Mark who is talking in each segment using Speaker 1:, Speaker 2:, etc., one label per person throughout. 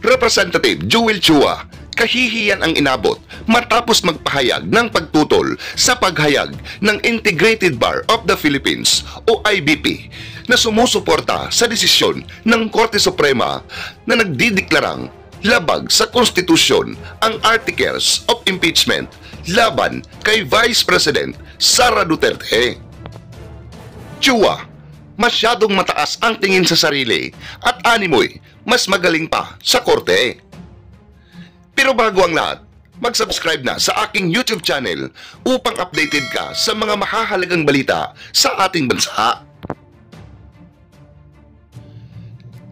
Speaker 1: Representative Joel Chua, kahihiyan ang inabot matapos magpahayag ng pagtutol sa paghayag ng Integrated Bar of the Philippines o IBP na sumusuporta sa desisyon ng Korte Suprema na nagdideklarang labag sa konstitusyon ang Articles of Impeachment laban kay Vice President Sara Duterte. Chua, masyadong mataas ang tingin sa sarili at animoy mas magaling pa sa korte. Pero bago ang lahat, mag-subscribe na sa aking YouTube channel upang updated ka sa mga mahahalagang balita sa ating bansa.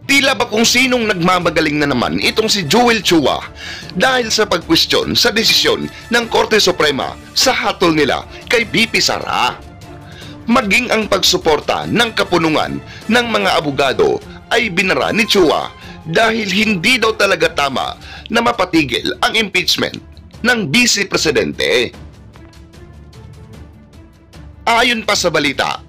Speaker 1: Tila ba kung sinong nagmamagaling na naman itong si Joel Chua dahil sa pagkwestiyon sa desisyon ng Korte Suprema sa hatol nila kay BP Sara. Maging ang pagsuporta ng kapunungan ng mga abogado ay binara ni Chua dahil hindi daw talaga tama na mapatigil ang impeachment ng Vice Presidente. Ayon pa sa balita,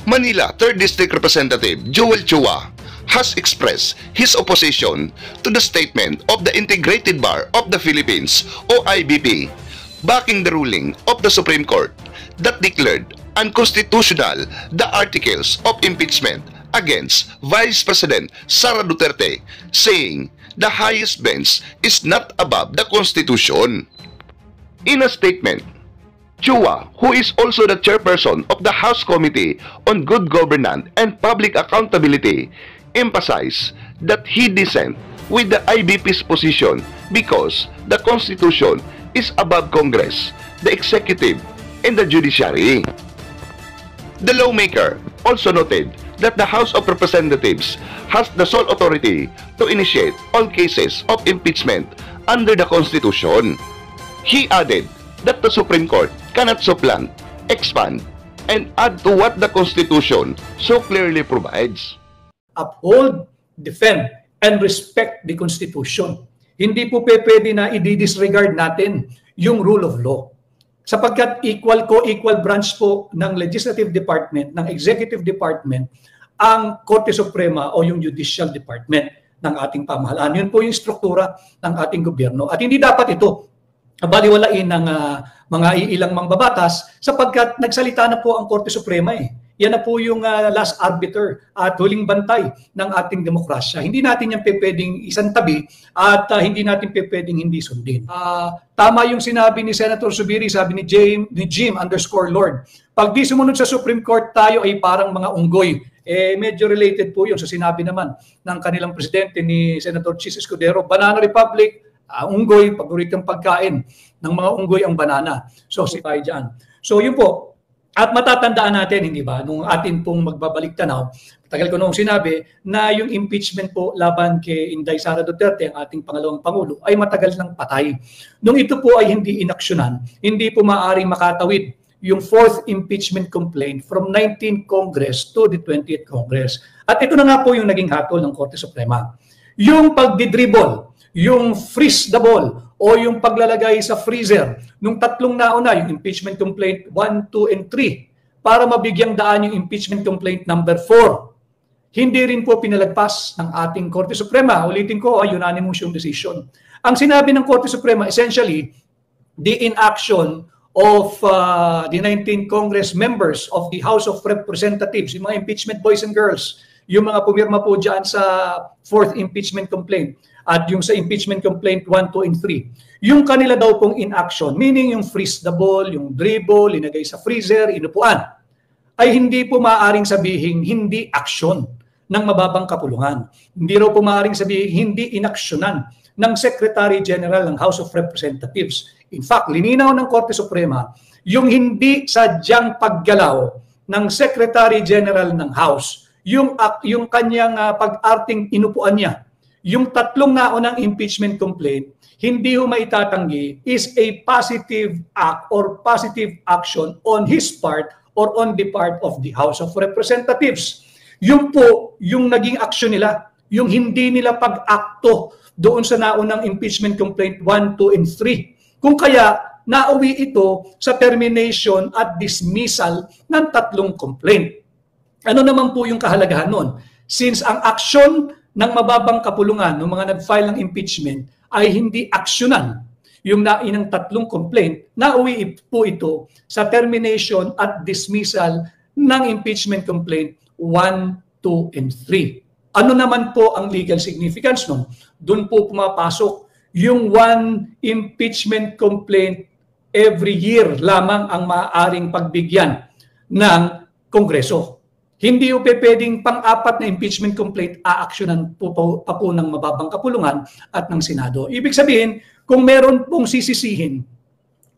Speaker 1: Manila 3rd District Representative Joel Chua has expressed his opposition to the statement of the Integrated Bar of the Philippines o IBP backing the ruling of the Supreme Court that declared unconstitutional the articles of impeachment against Vice President Sara Duterte, saying the highest bench is not above the Constitution. In a statement, Chua, who is also the chairperson of the House Committee on Good Governance and Public Accountability, emphasized that he dissent with the IBP's position because the Constitution is above Congress, the Executive, and the Judiciary. The lawmaker also noted that the House of Representatives has the sole authority to initiate all cases of impeachment under the Constitution. He added that the Supreme Court cannot supplant, expand, and add to what the Constitution so clearly provides.
Speaker 2: Uphold, defend, and respect the Constitution. Hindi po pwede na i-disregard natin yung rule of law. Sapagkat equal branch po ng Legislative Department, ng Executive Department, ang Korte Suprema o yung Judicial Department ng ating pamahalaan. Yun po yung struktura ng ating gobyerno. At hindi dapat ito baliwalain ng mga iilang mangbabatas sapagkat nagsalita na po ang Korte Suprema eh. Yan na po yung last arbiter at huling bantay ng ating demokrasya. Hindi natin yan pwedeng isang tabi at hindi natin pwedeng hindi sundin. Tama yung sinabi ni Senator Zubiri, sabi ni Jim_Lord. Pag di sumunod sa Supreme Court, tayo ay parang mga unggoy. Medyo related po yun sa sinabi naman ng kanilang presidente ni Senator Chis Escudero. Banana Republic, unggoy, paboritong pagkain ng mga unggoy ang banana. So, si tayo dyan. So, yun po. At matatandaan natin, hindi ba, nung atin pong magbabalik tanaw, tagal ko noong sinabi na yung impeachment po laban kay Inday Sara Duterte, ang ating pangalawang Pangulo, ay matagal ng patay. Nung ito po ay hindi inaksyonan, hindi po maaaring makatawid yung 4th impeachment complaint from 19th Congress to the 20th Congress. At ito na nga po yung naging hatol ng Korte Suprema. Yung pagdidribble, yung freeze the ball, o yung paglalagay sa freezer nung tatlong nauna, yung impeachment complaint 1, 2, and 3, para mabigyang daan yung impeachment complaint number 4. Hindi rin po pinalagpas ng ating Korte Suprema. Ulitin ko, unanimous yung decision. Ang sinabi ng Korte Suprema, essentially, the inaction of the 19 Congress members of the House of Representatives, yung mga impeachment boys and girls, yung mga pumirma po dyan sa 4th impeachment complaint, at yung sa impeachment complaint 1, 2, and 3. Yung kanila daw pong inaction, meaning yung freeze the ball, yung dribble, linagay sa freezer, inupuan, ay hindi po maaaring sabihin hindi aksyon ng mababang kapulungan. Hindi raw po maaaring sabihin hindi inaksyonan ng Secretary General ng House of Representatives. In fact, lininaw ng Korte Suprema, yung hindi sadyang paggalaw ng Secretary General ng House, yung kanyang pag-arting inupuan niya, yung tatlong naunang impeachment complaint, hindi ho maitatanggi is a positive act or positive action on his part or on the part of the House of Representatives. Yung po, yung naging aksyon nila, yung hindi nila pag-akto doon sa naunang impeachment complaint 1, 2, and 3. Kung kaya, nauwi ito sa termination at dismissal ng tatlong complaint. Ano naman po yung kahalagahan nun? Since ang aksyon ng mababang kapulungan ng mga nag-file ng impeachment ay hindi aksyonan yung nainang tatlong complaint, nauwi po ito sa termination at dismissal ng impeachment complaint 1, 2, and 3. Ano naman po ang legal significance nun? Doon po pumapasok yung one impeachment complaint every year lamang ang maaaring pagbigyan ng Kongreso. Hindi po pwedeng pang-apat na impeachment complaint aaksyonan po ng mababang kapulungan at ng Senado. Ibig sabihin, kung meron pong sisisihin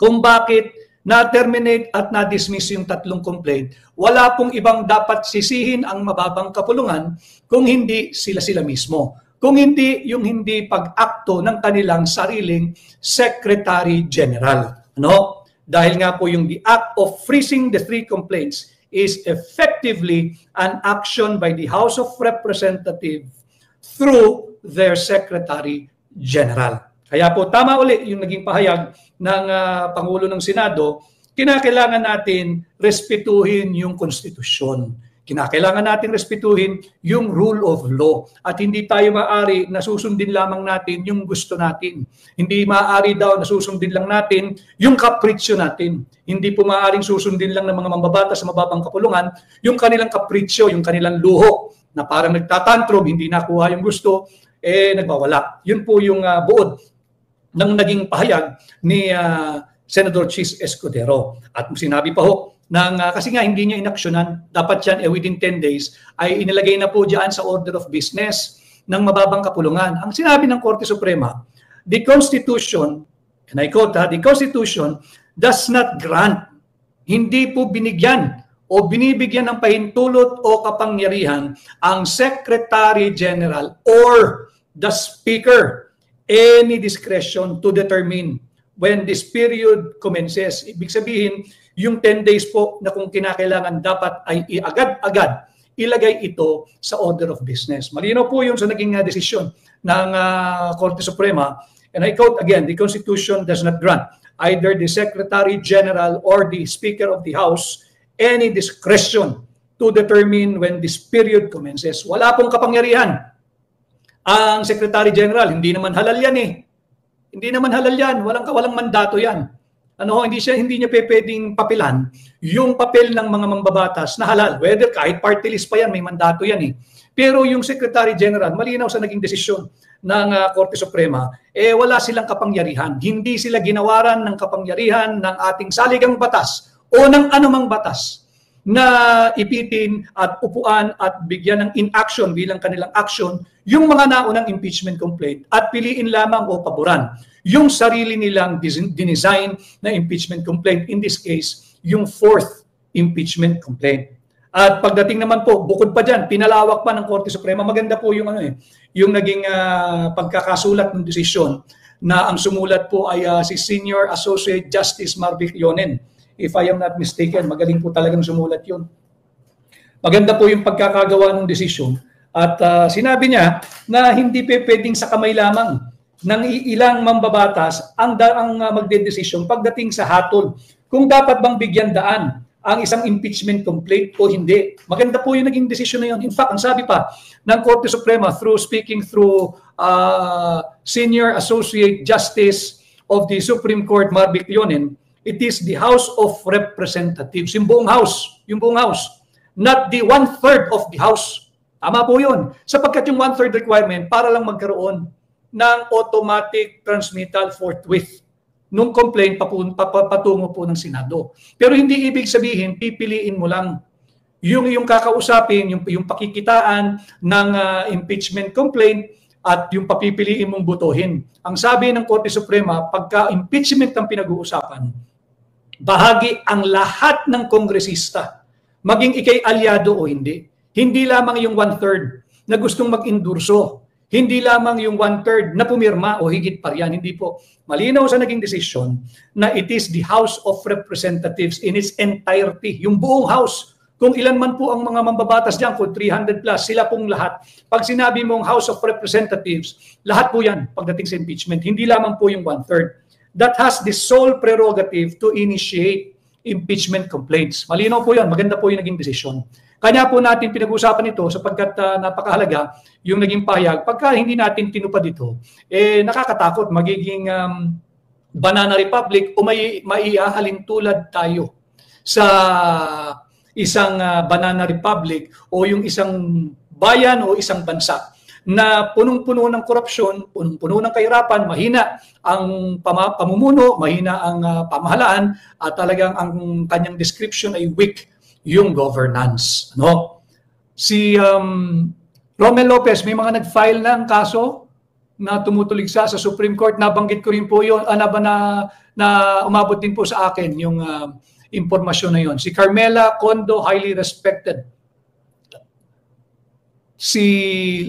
Speaker 2: kung bakit na-terminate at na-dismiss yung tatlong complaint, wala pong ibang dapat sisihin ang mababang kapulungan kung hindi sila mismo. Kung hindi, yung hindi pag-akto ng kanilang sariling Secretary General. No? Dahil nga po yung the act of freezing the three complaints is effectively an action by the House of Representatives through their Secretary General. Kaya po tama uli yung naging pahayag ng Pangulo ng Senado, kinakailangan natin respetuhin yung konstitusyon. Kinakailangan natin respetuhin yung rule of law at hindi tayo maaari na susundin lamang natin yung gusto natin. Hindi maaari daw na susundin lang natin yung kapritsyo natin. Hindi po maaaring susundin lang ng mga mambabatas sa mababang kapulungan yung kanilang kapritsyo, yung kanilang luho na parang nagtatantrum, hindi nakuha yung gusto, nagwawala. Yun po yung buod ng naging pahayag ni Senator Chis Escudero. At sinabi pa ho, kasi nga hindi niya inaksyonan, dapat yan within 10 days ay inilagay na po diyan sa order of business ng mababang kapulungan. Ang sinabi ng Korte Suprema, the Constitution, and I quote, the Constitution does not grant, hindi po binigyan o binibigyan ng pahintulot o kapangyarihan ang Secretary General or the Speaker any discretion to determine when this period commences. Ibig sabihin, yung 10 days po na kung kinakailangan dapat ay agad-agad ilagay ito sa order of business. Malinaw po yun sa naging desisyon ng Korte Suprema. And I quote again, the Constitution does not grant either the Secretary General or the Speaker of the House any discretion to determine when this period commences. Wala pong kapangyarihan ang Secretary General. Hindi naman halal yan eh. Hindi naman halal yan. Walang mandato yan. Hindi niya pwedeng papilan yung papel ng mga mambabatas na halal. Whether kahit party list pa yan, may mandato yan eh. Pero yung Secretary General, malinaw sa naging desisyon ng Korte Suprema, wala silang kapangyarihan. Hindi sila ginawaran ng kapangyarihan ng ating saligang batas o ng anumang batas na ipitin at upuan at bigyan ng inaction bilang kanilang action yung mga naunang impeachment complaint at piliin lamang o paboran yung sarili nilang dinesign na impeachment complaint. In this case, yung fourth impeachment complaint. At pagdating naman po, bukod pa dyan, pinalawak pa ng Korte Suprema, maganda po yung yung naging pagkakasulat ng desisyon na ang sumulat po ay si Senior Associate Justice Marvic Leonen. If I am not mistaken, magaling po talagang sumulat yun. Maganda po yung pagkakagawa ng desisyon. At sinabi niya na hindi pwedeng sa kamay lamang ng ilang mambabatas ang magdedesisyon pagdating sa hatol kung dapat bang bigyan daan ang isang impeachment complaint o hindi. Maganda po yung naging desisyon na yun. In fact, ang sabi pa ng Korte Suprema speaking through Senior Associate Justice of the Supreme Court, Marvic Leonen, it is the House of Representatives, yung buong House, not the 1/3 of the House. Tama po yun. Sapagkat yung 1/3 requirement para lang magkaroon ng automatic transmittal forthwith nung complaint patungo po ng Senado. Pero hindi ibig sabihin, pipiliin mo lang yung kakausapin, yung pakikitaan ng impeachment complaint at yung papipiliin mong butuhin. Ang sabi ng Korte Suprema, pagka impeachment ang pinag-uusapan, bahagi ang lahat ng kongresista, maging ikay alyado o hindi. Hindi lamang yung 1/3 na gustong mag-endurso. Hindi lamang yung 1/3 na pumirma o higit pa riyan. Hindi po. Malinaw sa naging desisyon na it is the House of Representatives in its entirety. Yung buong House. Kung ilan man po ang mga mambabatas dyan, kung 300 plus, sila pong lahat. Pag sinabi mong House of Representatives, lahat po yan pagdating sa impeachment. Hindi lamang po yung 1/3. That has the sole prerogative to initiate impeachment complaints. Malinaw po yan. Maganda po yung naging desisyon. Kanya po natin pinag-usapan ito sapagkat napakahalaga yung naging pahayag. Pagka hindi natin tinupad ito, nakakatakot, magiging banana republic o maiahalin tulad tayo sa isang banana republic o yung isang bayan o isang bansa na punong-puno ng korupsyon, punong-puno ng kahirapan, mahina ang pamumuno, mahina ang pamahalaan, at talagang ang kanyang description ay weak yung governance. No? Si Romel Lopez, may mga nag-file ng kaso na tumutuligsa sa Supreme Court. Nabanggit ko rin po yun, na umabot din po sa akin yung impormasyon na yun. Si Carmela Condo, highly respected. Si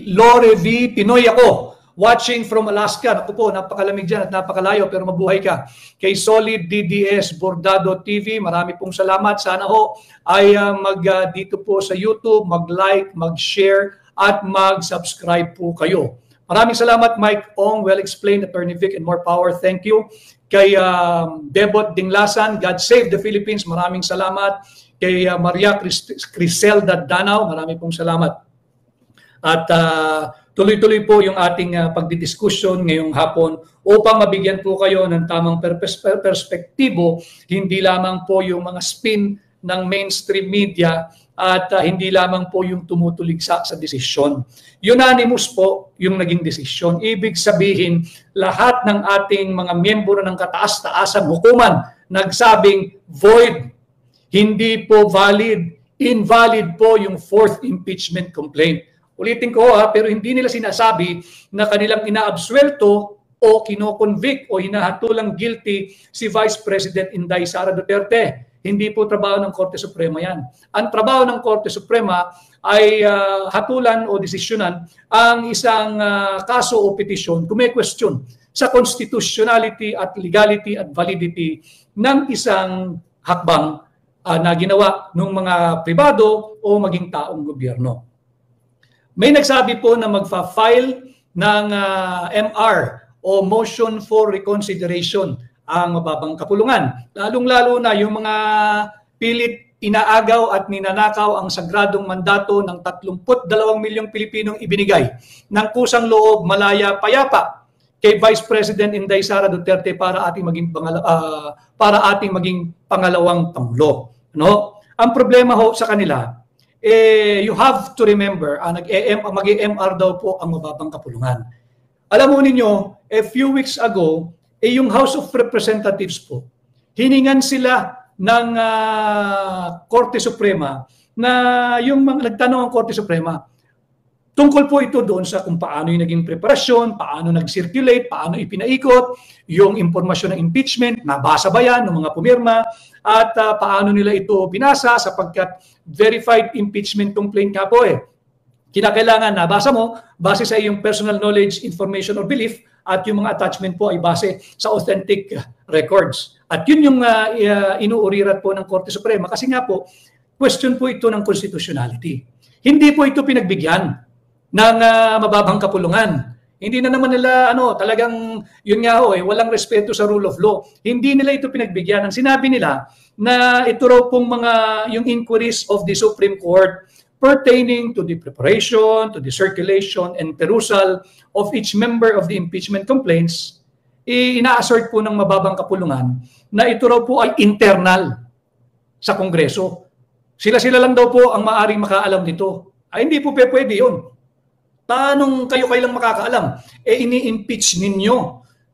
Speaker 2: Lore V. Pinoy ako, watching from Alaska. Ako po, napakalamig dyan at napakalayo pero mabuhay ka. Kay Solid DDS Bordado TV, marami pong salamat. Sana ho ay dito po sa YouTube, mag-like, mag-share at mag-subscribe po kayo. Maraming salamat, Mike Ong, well explained, Attorney Vic, and more power. Thank you. Kay Debot Dinglasan, God Save the Philippines, maraming salamat. Kay Maria Criselda Danao, marami pong salamat. At tuloy-tuloy po yung ating pagdidiskusyon ngayong hapon upang mabigyan po kayo ng tamang perspektibo, hindi lamang po yung mga spin ng mainstream media at hindi lamang po yung tumutuligsa sa desisyon. Unanimous po yung naging desisyon. Ibig sabihin, lahat ng ating mga miyembro ng kataas-taasang hukuman nagsabing void, hindi po valid, invalid po yung fourth impeachment complaint. Ulitin ko pero hindi nila sinasabi na kanilang inaabsuelto o kino-convict o hinahatulang guilty si Vice President Inday Sara Duterte. Hindi po trabaho ng Korte Suprema yan. Ang trabaho ng Korte Suprema ay hatulan o desisyonan ang isang kaso o petisyon kung may question sa constitutionality at legality at validity ng isang hakbang na ginawa ng mga pribado o maging taong gobyerno. May nagsabi po na magfa-file ng MR o Motion for Reconsideration ang mababang kapulungan. Lalong-lalo na yung mga pilit inaagaw at ninanakaw ang sagradong mandato ng 32 milyong Pilipinong ibinigay ng kusang loob malaya payapa kay Vice President Inday Sara Duterte para ating maging pangalawang pangulo. No? Ang problema ho sa kanila, you have to remember, mag-MR daw po ang mababang kapulungan. Alam mo ninyo, a few weeks ago, yung House of Representatives po, hiningan sila ng Korte Suprema na yung mga nagtanong ang Korte Suprema, tungkol po ito doon sa kung paano yung naging preparasyon, paano nag-circulate, paano ipinaikot, yung impormasyon ng impeachment, nabasa ba yan ng mga pumirma, at paano nila ito binasa sapagkat verified impeachment complaint nga po kinakailangan nabasa mo base sa iyong personal knowledge, information, or belief, at yung mga attachment po ay base sa authentic records. At yun yung inuurirat po ng Korte Suprema kasi nga po, question po ito ng constitutionality. Hindi po ito pinagbigyan ng mababang kapulungan. Hindi na naman nila, talagang, yun nga walang respeto sa rule of law. Hindi nila ito pinagbigyan. Ang sinabi nila na ito raw pong yung inquiries of the Supreme Court pertaining to the preparation, to the circulation, and perusal of each member of the impeachment complaints, ina-assert po ng mababang kapulungan na ito raw po ay internal sa Kongreso. Sila-sila lang daw po ang maaaring makaalam nito. Ay, hindi po pwede yun. Tanong kayo lang makakaalam. Ini-impeach ninyo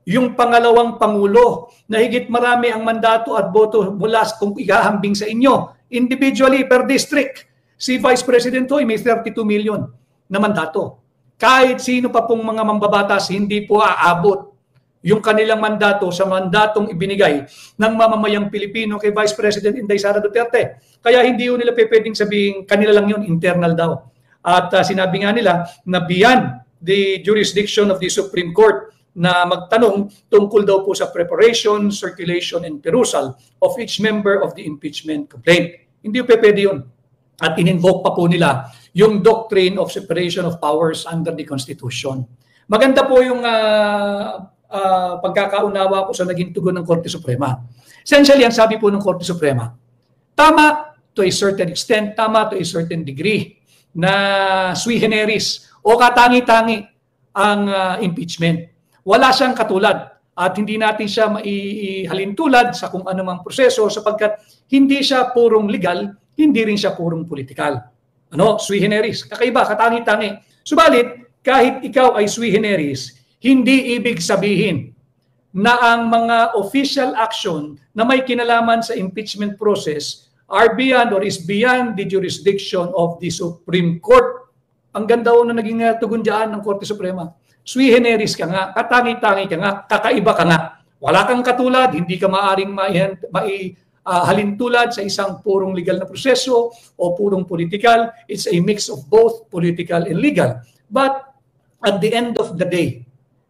Speaker 2: yung pangalawang pangulo na higit marami ang mandato at boto mula kung ikahambing sa inyo. Individually per district. Si Vice President ay may 32 million na mandato. Kahit sino pa pong mga mambabatas, hindi po aabot yung kanilang mandato sa mandatong ibinigay ng mamamayang Pilipino kay Vice President Inday Sara Duterte. Kaya hindi yun nila pwedeng sabihin kanila lang yun, internal daw. At sinabi nga nila na beyond the jurisdiction of the Supreme Court na magtanong tungkol daw po sa preparation, circulation, and perusal of each member of the impeachment complaint. Hindi po pwede yun. At in-invoke pa po nila yung doctrine of separation of powers under the Constitution. Maganda po yung pagkakaunawa ko sa naging tugon ng Korte Suprema. Essentially, ang sabi po ng Korte Suprema, tama to a certain extent, tama to a certain degree, na sui generis o katangi-tangi ang impeachment. Wala siyang katulad at hindi natin siya maihalintulad sa kung anumang proseso sapagkat hindi siya purong legal, hindi rin siya purong political. Sui generis, kakaiba, katangi-tangi. Subalit, kahit ikaw ay sui generis, hindi ibig sabihin na ang mga official action na may kinalaman sa impeachment process are beyond or is beyond the jurisdiction of the Supreme Court. Ang ganda na naging tugon dyan ng Korte Suprema. Sui generis ka nga, katangi-tangi ka nga, kakaiba ka nga. Wala kang katulad, hindi ka maaring halintulad sa isang purong legal na proseso o purong political. It's a mix of both political and legal. But at the end of the day,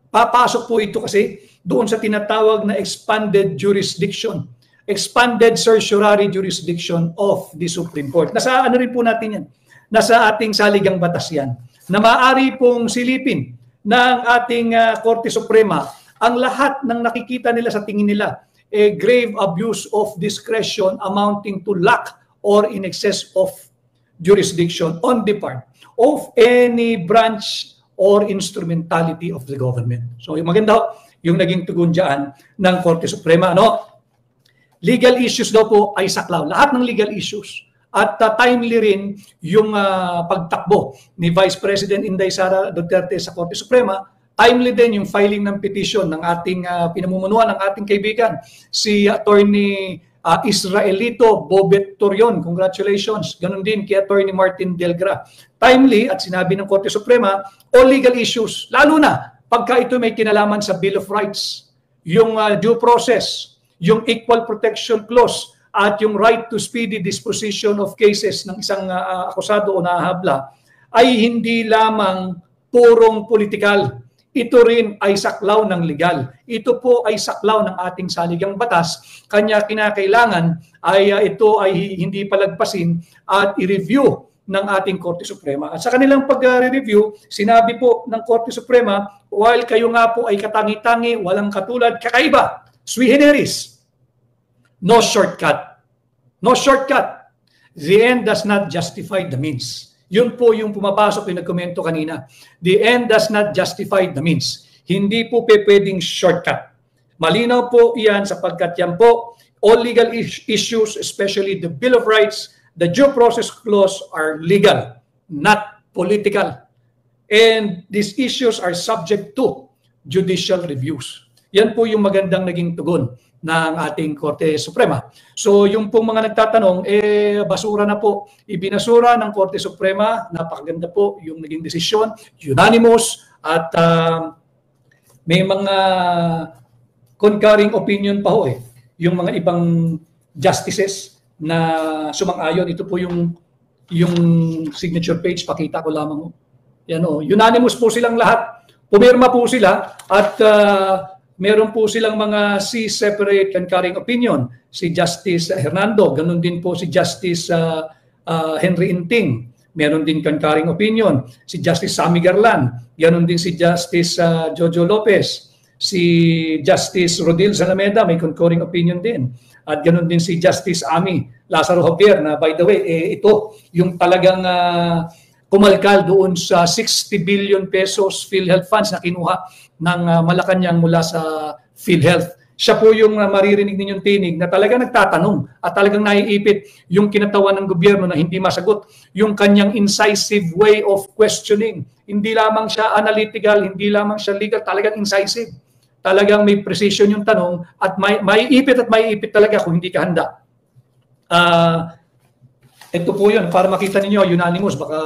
Speaker 2: papasok po ito kasi doon sa tinatawag na expanded jurisdiction, expanded certiorari jurisdiction of the Supreme Court. Nasa ano rin po natin yan? Nasa ating saligang batas yan. Na maaari pong silipin ng ating Korte Suprema ang lahat ng nakikita nila sa tingin nila a grave abuse of discretion amounting to lack or in excess of jurisdiction on the part of any branch or instrumentality of the government. So yung maganda yung naging tugon dyan ng Korte Suprema. Legal issues daw po ay saklaw. Lahat ng legal issues. At timely rin yung pagtakbo ni Vice President Inday Sara Duterte sa Korte Suprema. Timely din yung filing ng petition ng ating pinamumunuan ng ating kaibigan, si Attorney Israelito Bobet Torion. Congratulations. Ganon din kay Attorney Martin Delgra. Timely at sinabi ng Korte Suprema, all legal issues, lalo na pagka ito may kinalaman sa Bill of Rights, yung due process, yung equal protection clause, at yung right to speedy disposition of cases ng isang akusado o nahahabla, ay hindi lamang purong politikal. Ito rin ay saklaw ng legal. Ito po ay saklaw ng ating saligang batas. Kanya kinakailangan ay ito ay hindi palagpasin at i-review ng ating Korte Suprema. At sa kanilang pag-review, sinabi po ng Korte Suprema, while kayo nga po ay katangi-tangi, walang katulad, kakaiba, sui generis, no shortcut. No shortcut. The end does not justify the means. Yun po yung pumapasok yung nagkomento kanina. The end does not justify the means. Hindi po pwedeng shortcut. Malinaw po iyan sapagkat yan po, all legal issues, especially the Bill of Rights, the due process clause are legal, not political. And these issues are subject to judicial reviews. Yan po yung magandang naging tugon ng ating Korte Suprema. So yung pong mga nagtatanong, basura na po. Ibinasura ng Korte Suprema, napakaganda po yung naging desisyon, unanimous, at may mga concurring opinion pa ho yung mga ibang justices na sumang-ayon. Ito po yung signature page, pakita ko lamang ho. Yan o, unanimous po silang lahat. Pumirma po sila at meron po silang mga separate concurring opinion. Si Justice Hernando, ganun din po si Justice Henry Inting, meron din concurring opinion. Si Justice Sammy Garland, ganun din si Justice Jojo Lopez. Si Justice Rodil Zalameda, may concurring opinion din. At ganun din si Justice Ami Lazaro Javier na by the way, ito yung talagang kumalkal doon sa 60 billion pesos PhilHealth funds na kinuha ng Malacanang mula sa PhilHealth. Siya po yung maririnig ninyong tinig na talagang nagtatanong at talagang naiipit yung kinatawan ng gobyerno na hindi masagot. Yung kanyang incisive way of questioning. Hindi lamang siya analytical, hindi lamang siya legal, talagang incisive. Talagang may precision yung tanong at maiipit talaga kung hindi ka handa. Ito po yun, para makita ninyo, unanimous, baka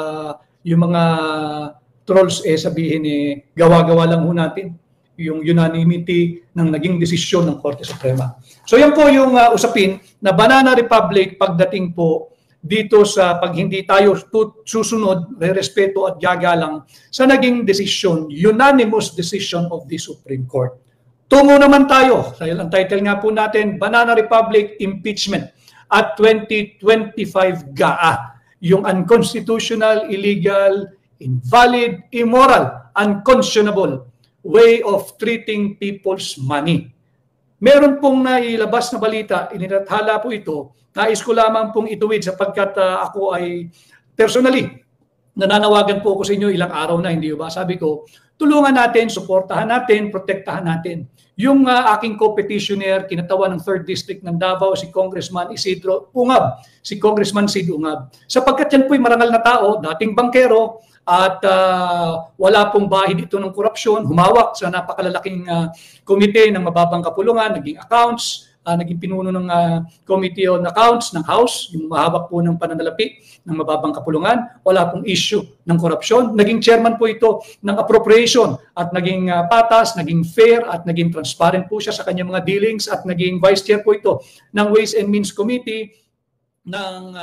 Speaker 2: yung mga trolls sabihin gawa-gawa lang ho natin yung unanimity ng naging desisyon ng Korte Suprema. So yan po yung usapin na Banana Republic pagdating po dito sa pag hindi tayo susunod, respeto at gagalang sa naging desisyon, unanimous decision of the Supreme Court. Tungo naman tayo, dahil ang title nga po natin, Banana Republic Impeachment at 2025 GAA, yung unconstitutional, illegal, invalid, immoral, unconscionable way of treating people's money. Meron pong nailabas na balita, inilathala po ito, nais ko lamang pong ituwid sapagkat ako ay personally, nananawagan po ako sa inyo ilang araw na, hindi ba? Sabi ko, tulungan natin, suportahan natin, protektahan natin. Yung aking co-petitioner, kinatawan ng 3rd District ng Davao, si Congressman Isidro Ungab, si Congressman Sid Ungab. Sapagkat yan po'y marangal na tao, dating bangkero, at wala pong bahid ito ng korupsyon, humawak sa napakalalaking komite ng mababang kapulungan, naging accounts, naging pinuno ng Committee on Accounts ng House, yung mahawak po ng pananalapi ng mababang kapulungan, wala pong issue ng korupsyon. Naging chairman po ito ng appropriation at naging patas, naging fair at naging transparent po siya sa kanyang mga dealings at naging vice chair po ito ng Ways and Means Committee ng